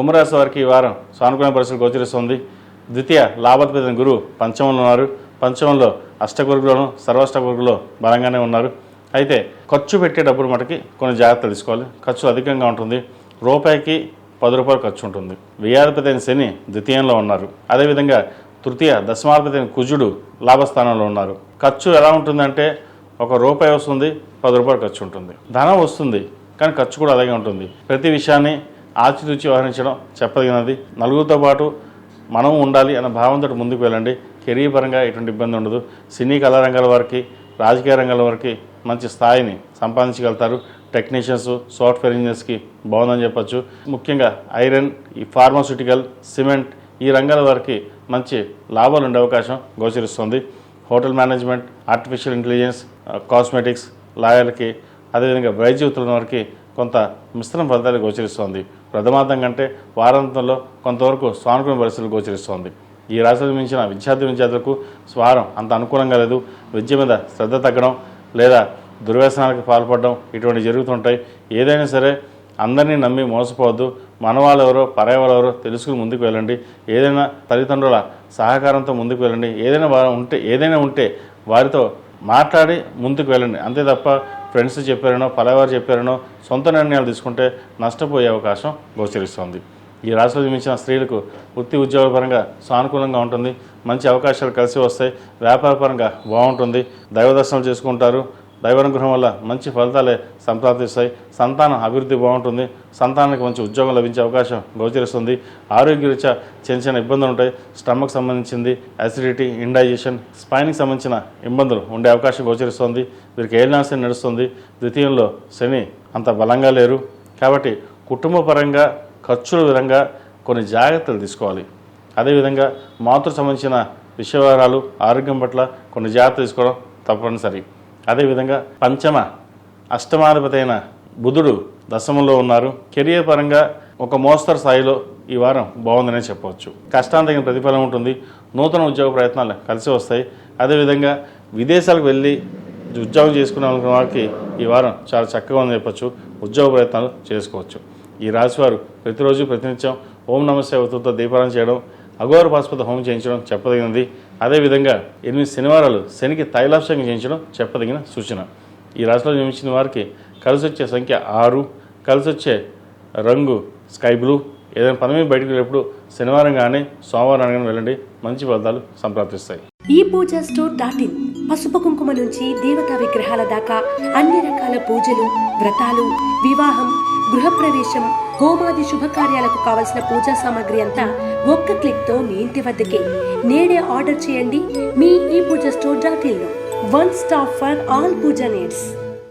కుంభరాశి వారికి ఈ వారం సానుకూల పరిస్థితులు గోచరిస్తుంది. ద్వితీయ లాభాధిపతి గురువు పంచమంలో ఉన్నారు. పంచమంలో అష్టగురుగులోను సర్వాష్టగురుగులో బలంగానే ఉన్నారు. అయితే ఖర్చు పెట్టే డబ్బులు మటుకి కొన్ని జాగ్రత్తలు తీసుకోవాలి. ఖర్చు అధికంగా ఉంటుంది. రూపాయికి 10 రూపాయలు ఖర్చు ఉంటుంది. వ్యయాధిపతి అయిన శని ద్వితీయంలో ఉన్నారు. అదేవిధంగా తృతీయ దశమాధిపతి అయిన కుజుడు లాభస్థానంలో ఉన్నారు. ఖర్చు ఎలా ఉంటుందంటే ₹1 వస్తుంది, 10 రూపాయలు ఖర్చు ఉంటుంది. ధనం వస్తుంది కానీ ఖర్చు కూడా అలాగే ఉంటుంది. ప్రతి విషయాన్ని ఆచితూచి వ్యవహరించడం చెప్పదగినది. నలుగురితో పాటు మనం ఉండాలి అన్న భావంతో ముందుకు వెళ్ళండి. కెరీర్ పరంగా ఎటువంటి ఇబ్బంది ఉండదు. సినీ కళా రంగాల వారికి, రాజకీయ రంగాల వారికి మంచి స్థాయిని సంపాదించగలుగుతారు. టెక్నీషియన్స్, సాఫ్ట్వేర్ ఇంజనీర్స్కి బాగుందని చెప్పచ్చు. ముఖ్యంగా ఐరన్, ఈ ఫార్మాస్యూటికల్, సిమెంట్ ఈ రంగాల వారికి మంచి లాభాలు ఉండే అవకాశం గోచరిస్తుంది. Hotel management, artificial intelligence, cosmetics, లాయర్లకి, అదేవిధంగా వైద్య వృత్తుల వారికి కొంత మిశ్రమ ఫలితాలు గోచరిస్తోంది. ప్రథమార్థం కంటే వారాంతంలో కొంతవరకు సానుకూల పరిస్థితులు గోచరిస్తోంది. ఈ రాశిలో మించిన విద్యార్థులకు వారం అంత అనుకూలంగా లేదు. విద్య మీద శ్రద్ధ తగ్గడం లేదా దుర్వ్యసనాలకు పాల్పడడం ఇటువంటి జరుగుతుంటాయి. ఏదైనా సరే అందరినీ నమ్మి మోసపోవద్దు. మన వాళ్ళెవరో పరాయి వాళ్ళెవరో తెలుసుకుని ముందుకు వెళ్ళండి. ఏదైనా తల్లిదండ్రుల సహకారంతో ముందుకు వెళ్ళండి. ఏదైనా ఉంటే వారితో మాట్లాడి ముందుకు వెళ్ళండి. అంతే తప్ప ఫ్రెండ్స్ చెప్పారనో పరాయివారు చెప్పారనో సొంత నిర్ణయాలు తీసుకుంటే నష్టపోయే అవకాశం గోచరిస్తుంది. ఈ రాశిలో జన్మించిన స్త్రీలకు వృత్తి ఉద్యోగాల పరంగా సానుకూలంగా ఉంటుంది. మంచి అవకాశాలు కలిసి వస్తాయి. వ్యాపార పరంగా బాగుంటుంది. దైవ దర్శనాలు చేసుకుంటారు. దైవానుగ్రహం వల్ల మంచి ఫలితాలే సంప్రాప్తిస్తాయి. సంతానం అభివృద్ధి బాగుంటుంది. సంతానానికి మంచి ఉద్యోగం లభించే అవకాశం గోచరిస్తుంది. ఆరోగ్యరీత్యా చిన్న ఇబ్బందులు ఉంటాయి. స్టమక్ సంబంధించింది, అసిడిటీ, ఇండైజెషన్, స్పైన్కి సంబంధించిన ఇబ్బందులు ఉండే అవకాశం గోచరిస్తుంది. వీరికి ఏలినాశని నడుస్తుంది. ద్వితీయంలో శని అంత బలంగా లేరు. కాబట్టి కుటుంబ పరంగా ఖర్చుల విధంగా కొన్ని జాగ్రత్తలు తీసుకోవాలి. అదేవిధంగా మాతృ సంబంధించిన విషయవరాలు, ఆరోగ్యం పట్ల కొన్ని జాగ్రత్తలు తీసుకోవడం తప్పనిసరి. అదేవిధంగా పంచమ అష్టమాధిపతి అయిన బుధుడు దశమంలో ఉన్నారు. కెరియర్ పరంగా ఒక మోస్తరు స్థాయిలో ఈ వారం బాగుందనే చెప్పవచ్చు. కష్టానికి తగిన ప్రతిఫలం ఉంటుంది. నూతన ఉద్యోగ ప్రయత్నాలు కలిసి వస్తాయి. అదేవిధంగా విదేశాలకు వెళ్ళి ఉద్యోగం చేసుకునే వారికి ఈ వారం చాలా చక్కగా ఉందని చెప్పచ్చు. ఉద్యోగ ప్రయత్నాలు చేసుకోవచ్చు. ఈ రాశివారు ప్రతిరోజు ప్రతినిత్యం ఓం నమః శివాయతో దీపారాధన చేయడం, అఘోర పాశుపత హోమం చేయించడం చెప్పదగినది. అదేవిధంగా 8 శనివారాలు శనికి తైలాభిషేకం చేయించడం చెప్పదగిన సూచన. ఈ రాశిలో జన్మించిన వారికి కలిసి వచ్చే సంఖ్య 6, కలిసి వచ్చే రంగు స్కై బ్లూ. ఏదైనా పని మీద బయటకు వెళ్ళేప్పుడు శనివారం కానీ సోమవారం కానీ వెళ్ళండి. మంచి ఫలితాలు సంప్రాప్తిస్తాయి. ఈ పూజా స్టోర్.in పసుపు కుంకుమ నుంచి దేవతా విగ్రహాల దాకా అన్ని రకాల పూజలు, వ్రతాలు, వివాహం, గృహప్రవేశం, హోమాది శుభకార్యాలకు కావలసిన పూజా సామాగ్రి అంతా ఒక్క క్లిక్తో మీ ఇంటి వద్దకే. నేడే ఆర్డర్ చేయండి మీ ఈ పూజా స్టోర్.in లో. One stop for all puja needs.